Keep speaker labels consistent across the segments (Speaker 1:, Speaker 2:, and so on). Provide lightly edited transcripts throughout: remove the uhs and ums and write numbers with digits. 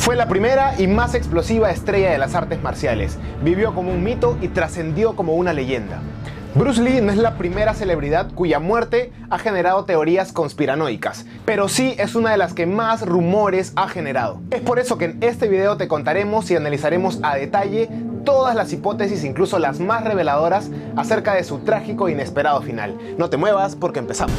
Speaker 1: Fue la primera y más explosiva estrella de las artes marciales. Vivió como un mito y trascendió como una leyenda. Bruce Lee no es la primera celebridad cuya muerte ha generado teorías conspiranoicas, pero sí es una de las que más rumores ha generado. Es por eso que en este video te contaremos y analizaremos a detalle todas las hipótesis, incluso las más reveladoras, acerca de su trágico e inesperado final. No te muevas porque empezamos.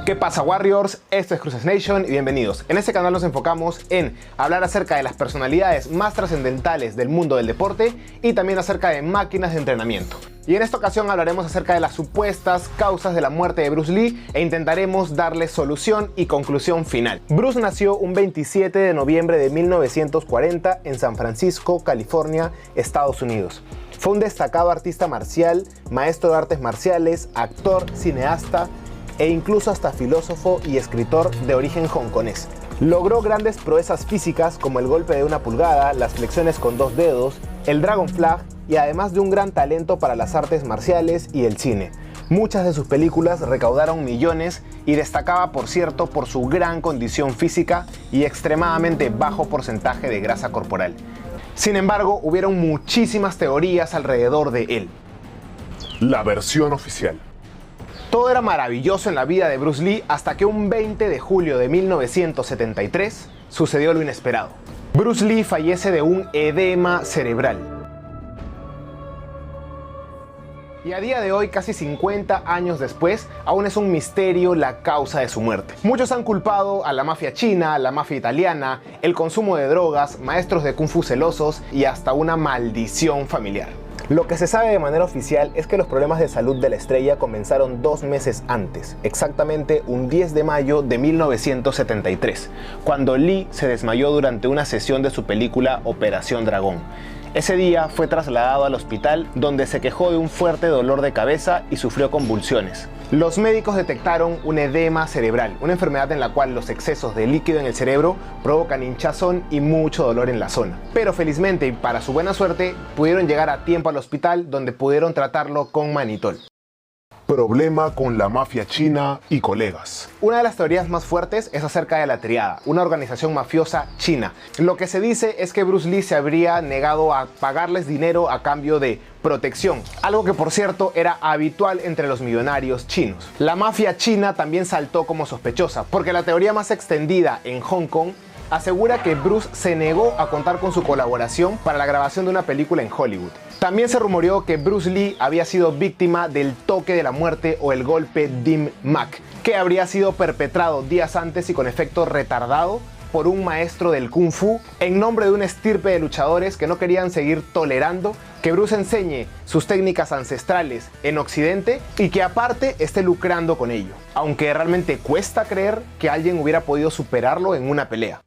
Speaker 1: ¿Qué pasa, Warriors? Esto es Cruces Nation y bienvenidos. En este canal nos enfocamos en hablar acerca de las personalidades más trascendentales del mundo del deporte y también acerca de máquinas de entrenamiento. Y en esta ocasión hablaremos acerca de las supuestas causas de la muerte de Bruce Lee e intentaremos darle solución y conclusión final. Bruce nació un 27 de noviembre de 1940 en San Francisco, California, Estados Unidos. Fue un destacado artista marcial, maestro de artes marciales, actor, cineasta e incluso hasta filósofo y escritor de origen hongkonés. Logró grandes proezas físicas como el golpe de 1 pulgada, las flexiones con 2 dedos, el Dragon Flag y además de un gran talento para las artes marciales y el cine. Muchas de sus películas recaudaron millones y destacaba, por cierto, por su gran condición física y extremadamente bajo porcentaje de grasa corporal. Sin embargo, hubieron muchísimas teorías alrededor de él.
Speaker 2: La versión oficial.
Speaker 1: Todo era maravilloso en la vida de Bruce Lee hasta que un 20 de julio de 1973 sucedió lo inesperado. Bruce Lee fallece de un edema cerebral. Y a día de hoy, casi 50 años después, aún es un misterio la causa de su muerte. Muchos han culpado a la mafia china, la mafia italiana, el consumo de drogas, maestros de kung fu celosos y hasta una maldición familiar. Lo que se sabe de manera oficial es que los problemas de salud de la estrella comenzaron 2 meses antes, exactamente un 10 de mayo de 1973, cuando Lee se desmayó durante una sesión de su película Operación Dragón. Ese día fue trasladado al hospital donde se quejó de un fuerte dolor de cabeza y sufrió convulsiones. Los médicos detectaron un edema cerebral, una enfermedad en la cual los excesos de líquido en el cerebro provocan hinchazón y mucho dolor en la zona. Pero felizmente y para su buena suerte pudieron llegar a tiempo al hospital donde pudieron tratarlo con manitol.
Speaker 2: Problema con la mafia china y colegas.
Speaker 1: Una de las teorías más fuertes es acerca de la Triada, una organización mafiosa china. Lo que se dice es que Bruce Lee se habría negado a pagarles dinero a cambio de protección, algo que por cierto era habitual entre los millonarios chinos. La mafia china también saltó como sospechosa, porque la teoría más extendida en Hong Kong asegura que Bruce se negó a contar con su colaboración para la grabación de una película en Hollywood. También se rumoreó que Bruce Lee había sido víctima del toque de la muerte o el golpe Dim Mak, que habría sido perpetrado días antes y con efecto retardado por un maestro del Kung Fu en nombre de una estirpe de luchadores que no querían seguir tolerando que Bruce enseñe sus técnicas ancestrales en Occidente y que aparte esté lucrando con ello, aunque realmente cuesta creer que alguien hubiera podido superarlo en una pelea.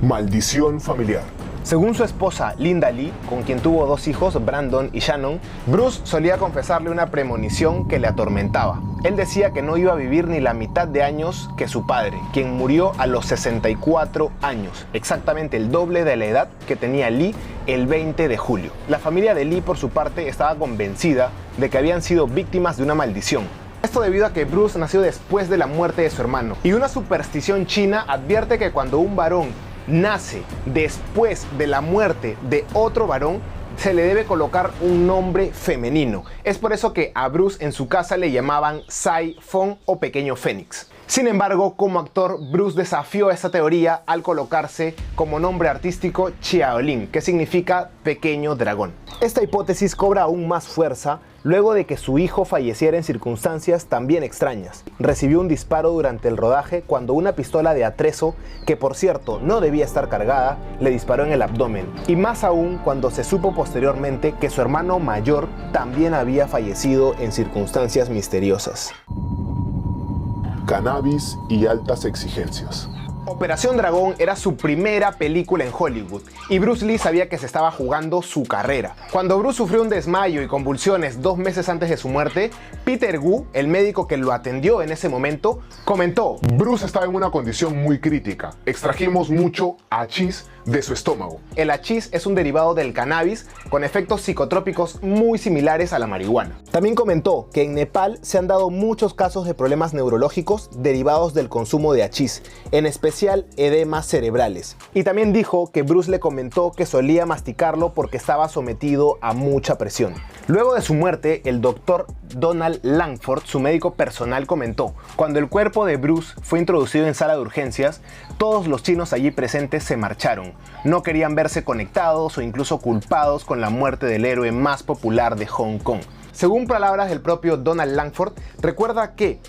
Speaker 2: Maldición familiar.
Speaker 1: Según su esposa Linda Lee, con quien tuvo 2 hijos, Brandon y Shannon, Bruce solía confesarle una premonición que le atormentaba. Él decía que no iba a vivir ni la mitad de años que su padre, quien murió a los 64 años, exactamente el doble de la edad que tenía Lee el 20 de julio. La familia de Lee, por su parte, estaba convencida de que habían sido víctimas de una maldición. Esto debido a que Bruce nació después de la muerte de su hermano. Y una superstición china advierte que cuando un varón nace después de la muerte de otro varón, se le debe colocar un nombre femenino. Es por eso que a Bruce en su casa le llamaban Sai Fong o Pequeño Fénix. Sin embargo, como actor, Bruce desafió esta teoría al colocarse como nombre artístico Xiaolin, que significa pequeño dragón. Esta hipótesis cobra aún más fuerza luego de que su hijo falleciera en circunstancias también extrañas. Recibió un disparo durante el rodaje cuando una pistola de atrezo, que por cierto no debía estar cargada, le disparó en el abdomen. Y más aún cuando se supo posteriormente que su hermano mayor también había fallecido en circunstancias misteriosas.
Speaker 2: Cannabis y altas exigencias.
Speaker 1: Operación Dragón era su primera película en Hollywood y Bruce Lee sabía que se estaba jugando su carrera. Cuando Bruce sufrió un desmayo y convulsiones 2 meses antes de su muerte, Peter Gu, el médico que lo atendió en ese momento, comentó:
Speaker 2: Bruce estaba en una condición muy crítica. Extrajimos mucho hachís de su estómago.
Speaker 1: El hachís es un derivado del cannabis con efectos psicotrópicos muy similares a la marihuana. También comentó que en Nepal se han dado muchos casos de problemas neurológicos derivados del consumo de hachís, en especial edemas cerebrales. Y también dijo que Bruce le comentó que solía masticarlo porque estaba sometido a mucha presión. Luego de su muerte, el doctor Donald Langford, su médico personal, comentó: cuando el cuerpo de Bruce fue introducido en sala de urgencias, todos los chinos allí presentes se marcharon. No querían verse conectados o incluso culpados con la muerte del héroe más popular de Hong Kong. Según palabras del propio Donald Langford, recuerda que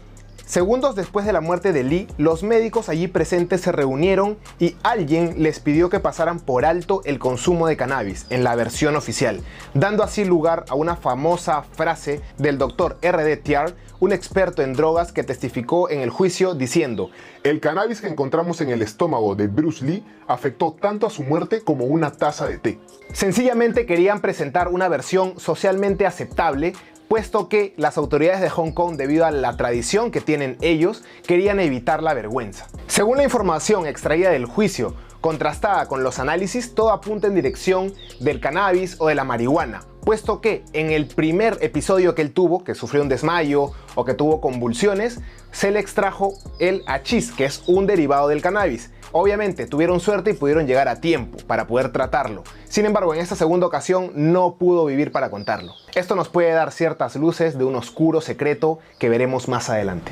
Speaker 1: segundos después de la muerte de Lee, los médicos allí presentes se reunieron y alguien les pidió que pasaran por alto el consumo de cannabis en la versión oficial, dando así lugar a una famosa frase del Dr. R.D. Tiar, un experto en drogas, que testificó en el juicio diciendo:
Speaker 2: el cannabis que encontramos en el estómago de Bruce Lee afectó tanto a su muerte como una taza de té.
Speaker 1: Sencillamente querían presentar una versión socialmente aceptable, puesto que las autoridades de Hong Kong, debido a la tradición que tienen ellos, querían evitar la vergüenza. Según la información extraída del juicio, contrastada con los análisis, todo apunta en dirección del cannabis o de la marihuana, puesto que en el primer episodio que él tuvo, que sufrió un desmayo o que tuvo convulsiones, se le extrajo el hachís, que es un derivado del cannabis. Obviamente tuvieron suerte y pudieron llegar a tiempo para poder tratarlo. Sin embargo, en esta segunda ocasión no pudo vivir para contarlo. Esto nos puede dar ciertas luces de un oscuro secreto que veremos más adelante.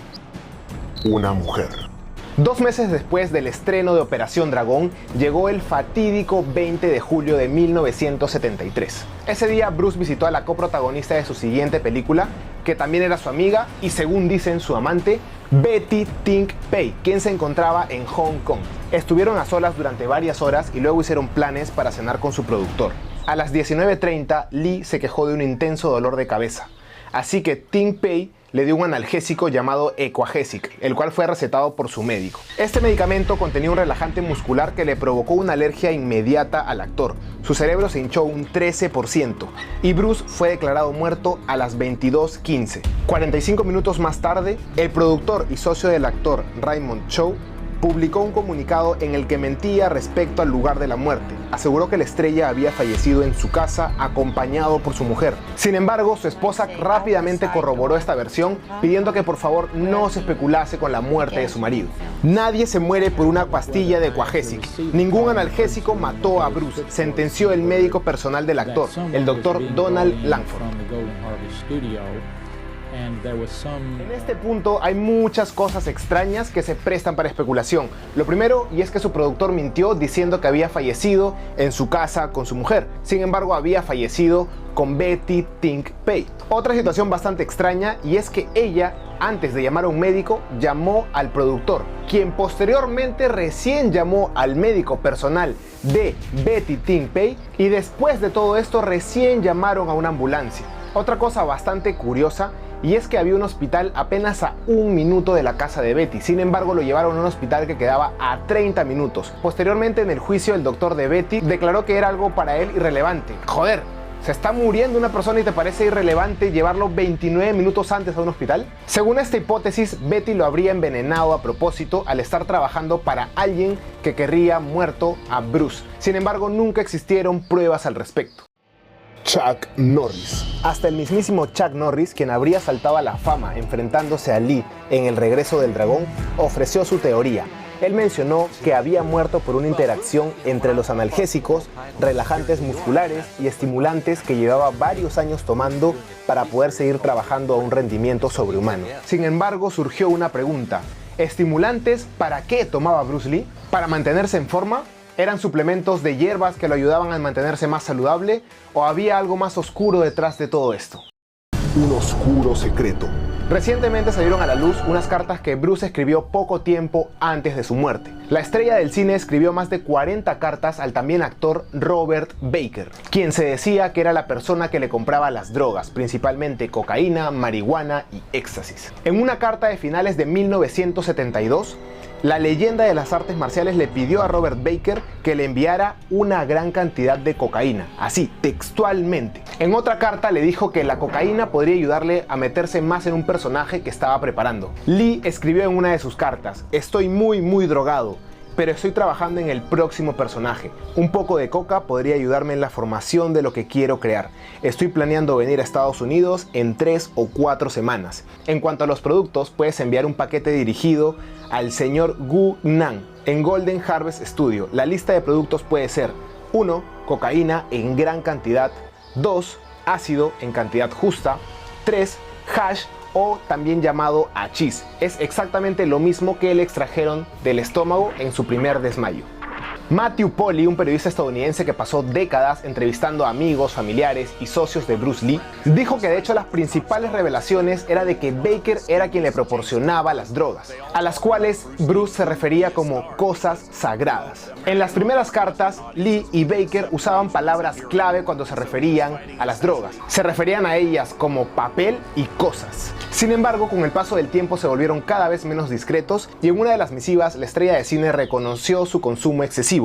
Speaker 2: Una mujer.
Speaker 1: 2 meses después del estreno de Operación Dragón, llegó el fatídico 20 de julio de 1973. Ese día Bruce visitó a la coprotagonista de su siguiente película, que también era su amiga y, según dicen, su amante, Betty Ting Pei, quien se encontraba en Hong Kong. Estuvieron a solas durante varias horas y luego hicieron planes para cenar con su productor. A las 19:30, Lee se quejó de un intenso dolor de cabeza, así que Ting Pei le dio un analgésico llamado Equagesic, el cual fue recetado por su médico. Este medicamento contenía un relajante muscular que le provocó una alergia inmediata al actor. Su cerebro se hinchó un 13% y Bruce fue declarado muerto a las 22:15. 45 minutos más tarde, el productor y socio del actor, Raymond Chow, publicó un comunicado en el que mentía respecto al lugar de la muerte. Aseguró que la estrella había fallecido en su casa acompañado por su mujer. Sin embargo, su esposa rápidamente corroboró esta versión, pidiendo que por favor no se especulase con la muerte de su marido. Nadie se muere por una pastilla de Equagesic. Ningún analgésico mató a Bruce, sentenció el médico personal del actor, el doctor Donald Langford. En este punto hay muchas cosas extrañas que se prestan para especulación. Lo primero, y es que su productor mintió diciendo que había fallecido en su casa con su mujer. Sin embargo, había fallecido con Betty Ting Pei. Otra situación bastante extraña, y es que ella, antes de llamar a un médico, llamó al productor, quien posteriormente recién llamó al médico personal de Betty Ting Pei, y después de todo esto recién llamaron a una ambulancia. Otra cosa bastante curiosa, y es que había un hospital apenas a 1 minuto de la casa de Betty. Sin embargo, lo llevaron a un hospital que quedaba a 30 minutos. Posteriormente, en el juicio, el doctor de Betty declaró que era algo para él irrelevante. Joder, ¿se está muriendo una persona y te parece irrelevante llevarlo 29 minutos antes a un hospital? Según esta hipótesis, Betty lo habría envenenado a propósito al estar trabajando para alguien que querría muerto a Bruce. Sin embargo, nunca existieron pruebas al respecto.
Speaker 2: Chuck Norris.
Speaker 1: Hasta el mismísimo Chuck Norris, quien habría saltado a la fama enfrentándose a Lee en El Regreso del Dragón, ofreció su teoría. Él mencionó que había muerto por una interacción entre los analgésicos, relajantes musculares y estimulantes que llevaba varios años tomando para poder seguir trabajando a un rendimiento sobrehumano. Sin embargo, surgió una pregunta: ¿estimulantes para qué tomaba Bruce Lee? ¿Para mantenerse en forma? ¿Eran suplementos de hierbas que lo ayudaban a mantenerse más saludable? ¿O había algo más oscuro detrás de todo esto?
Speaker 2: Un oscuro secreto.
Speaker 1: Recientemente salieron a la luz unas cartas que Bruce escribió poco tiempo antes de su muerte. La estrella del cine escribió más de 40 cartas al también actor Robert Baker, quien se decía que era la persona que le compraba las drogas, principalmente cocaína, marihuana y éxtasis. En una carta de finales de 1972, La leyenda de las artes marciales le pidió a Robert Baker que le enviara una gran cantidad de cocaína, así, textualmente. En otra carta le dijo que la cocaína podría ayudarle a meterse más en un personaje que estaba preparando. Lee escribió en una de sus cartas: estoy muy drogado, pero estoy trabajando en el próximo personaje. Un poco de coca podría ayudarme en la formación de lo que quiero crear. Estoy planeando venir a Estados Unidos en 3 o 4 semanas. En cuanto a los productos, puedes enviar un paquete dirigido al señor Gu Nan en Golden Harvest Studio. La lista de productos puede ser: 1. Cocaína en gran cantidad. 2. Ácido en cantidad justa. 3. Hash, o también llamado hachís. Es exactamente lo mismo que le extrajeron del estómago en su primer desmayo. Matthew Polly, un periodista estadounidense que pasó décadas entrevistando a amigos, familiares y socios de Bruce Lee, dijo que de hecho las principales revelaciones era de que Baker era quien le proporcionaba las drogas, a las cuales Bruce se refería como cosas sagradas. En las primeras cartas, Lee y Baker usaban palabras clave cuando se referían a las drogas. Se referían a ellas como papel y cosas. Sin embargo, con el paso del tiempo se volvieron cada vez menos discretos y en una de las misivas la estrella de cine reconoció su consumo excesivo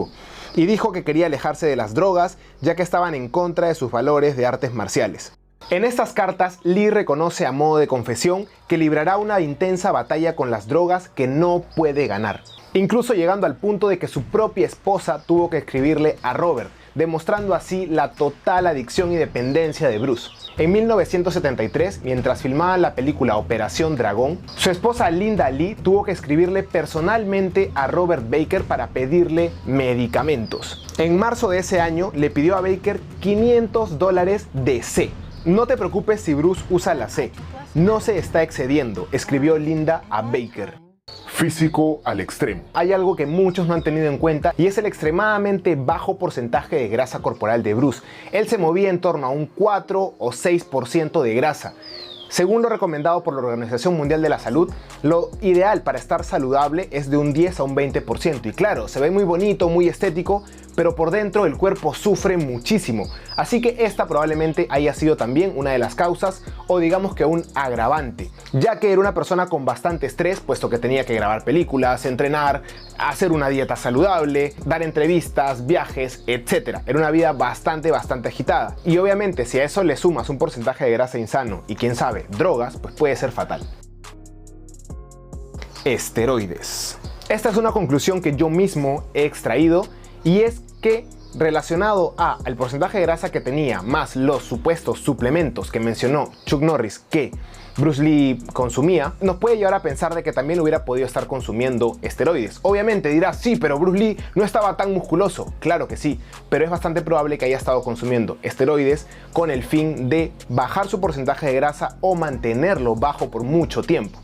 Speaker 1: y dijo que quería alejarse de las drogas ya que estaban en contra de sus valores de artes marciales. En estas cartas, Lee reconoce a modo de confesión que librará una intensa batalla con las drogas que no puede ganar, incluso llegando al punto de que su propia esposa tuvo que escribirle a Robert, demostrando así la total adicción y dependencia de Bruce. En 1973, mientras filmaban la película Operación Dragón, su esposa Linda Lee tuvo que escribirle personalmente a Robert Baker para pedirle medicamentos. En marzo de ese año le pidió a Baker $500 de C. No te preocupes si Bruce usa la C, no se está excediendo, escribió Linda a Baker.
Speaker 2: Físico al extremo.
Speaker 1: Hay algo que muchos no han tenido en cuenta y es el extremadamente bajo porcentaje de grasa corporal de Bruce. Él se movía en torno a un 4 o 6% de grasa. Según lo recomendado por la Organización Mundial de la Salud, lo ideal para estar saludable es de un 10 a un 20%. Y claro, se ve muy bonito, muy estético, pero por dentro el cuerpo sufre muchísimo. Así que esta probablemente haya sido también una de las causas, o digamos que un agravante, ya que era una persona con bastante estrés, puesto que tenía que grabar películas, entrenar, hacer una dieta saludable, dar entrevistas, viajes, etc. Era una vida bastante agitada. Y obviamente si a eso le sumas un porcentaje de grasa insano y quién sabe, drogas, pues puede ser fatal. Esteroides. Esta es una conclusión que yo mismo he extraído y es que relacionado al porcentaje de grasa que tenía más los supuestos suplementos que mencionó Chuck Norris que Bruce Lee consumía, nos puede llevar a pensar de que también hubiera podido estar consumiendo esteroides. Obviamente dirás, sí, pero Bruce Lee no estaba tan musculoso. Claro que sí, pero es bastante probable que haya estado consumiendo esteroides con el fin de bajar su porcentaje de grasa o mantenerlo bajo por mucho tiempo.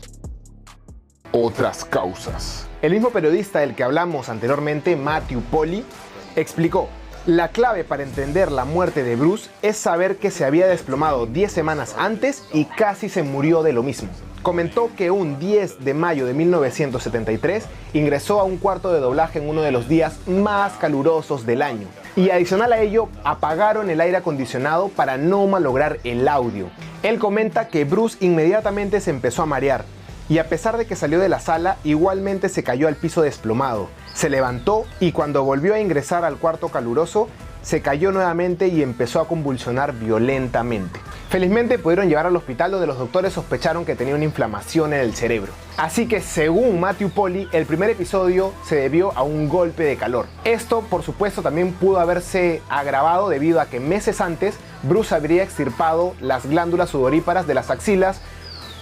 Speaker 2: Otras causas.
Speaker 1: El mismo periodista del que hablamos anteriormente, Matthew Polly, explicó: la clave para entender la muerte de Bruce es saber que se había desplomado 10 semanas antes y casi se murió de lo mismo. Comentó que un 10 de mayo de 1973 ingresó a un cuarto de doblaje en uno de los días más calurosos del año. Y adicional a ello, apagaron el aire acondicionado para no malograr el audio. Él comenta que Bruce inmediatamente se empezó a marear. Y a pesar de que salió de la sala, igualmente se cayó al piso desplomado. Se levantó y cuando volvió a ingresar al cuarto caluroso, se cayó nuevamente y empezó a convulsionar violentamente. Felizmente pudieron llevar al hospital donde los doctores sospecharon que tenía una inflamación en el cerebro. Así que según Matthew Polly, el primer episodio se debió a un golpe de calor. Esto por supuesto también pudo haberse agravado debido a que meses antes Bruce habría extirpado las glándulas sudoríparas de las axilas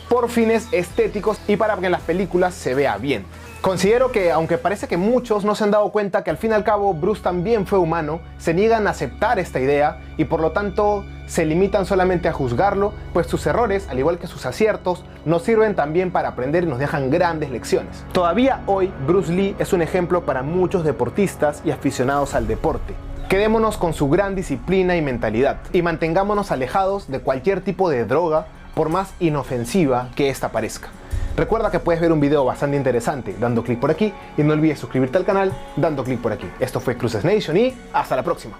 Speaker 1: por fines estéticos y para que en las películas se vea bien. Considero que, aunque parece que muchos no se han dado cuenta que al fin y al cabo Bruce también fue humano, se niegan a aceptar esta idea y por lo tanto se limitan solamente a juzgarlo, pues sus errores, al igual que sus aciertos, nos sirven también para aprender y nos dejan grandes lecciones. Todavía hoy, Bruce Lee es un ejemplo para muchos deportistas y aficionados al deporte. Quedémonos con su gran disciplina y mentalidad y mantengámonos alejados de cualquier tipo de droga, por más inofensiva que esta parezca. Recuerda que puedes ver un video bastante interesante dando clic por aquí y no olvides suscribirte al canal dando clic por aquí. Esto fue Cruces Nation y hasta la próxima.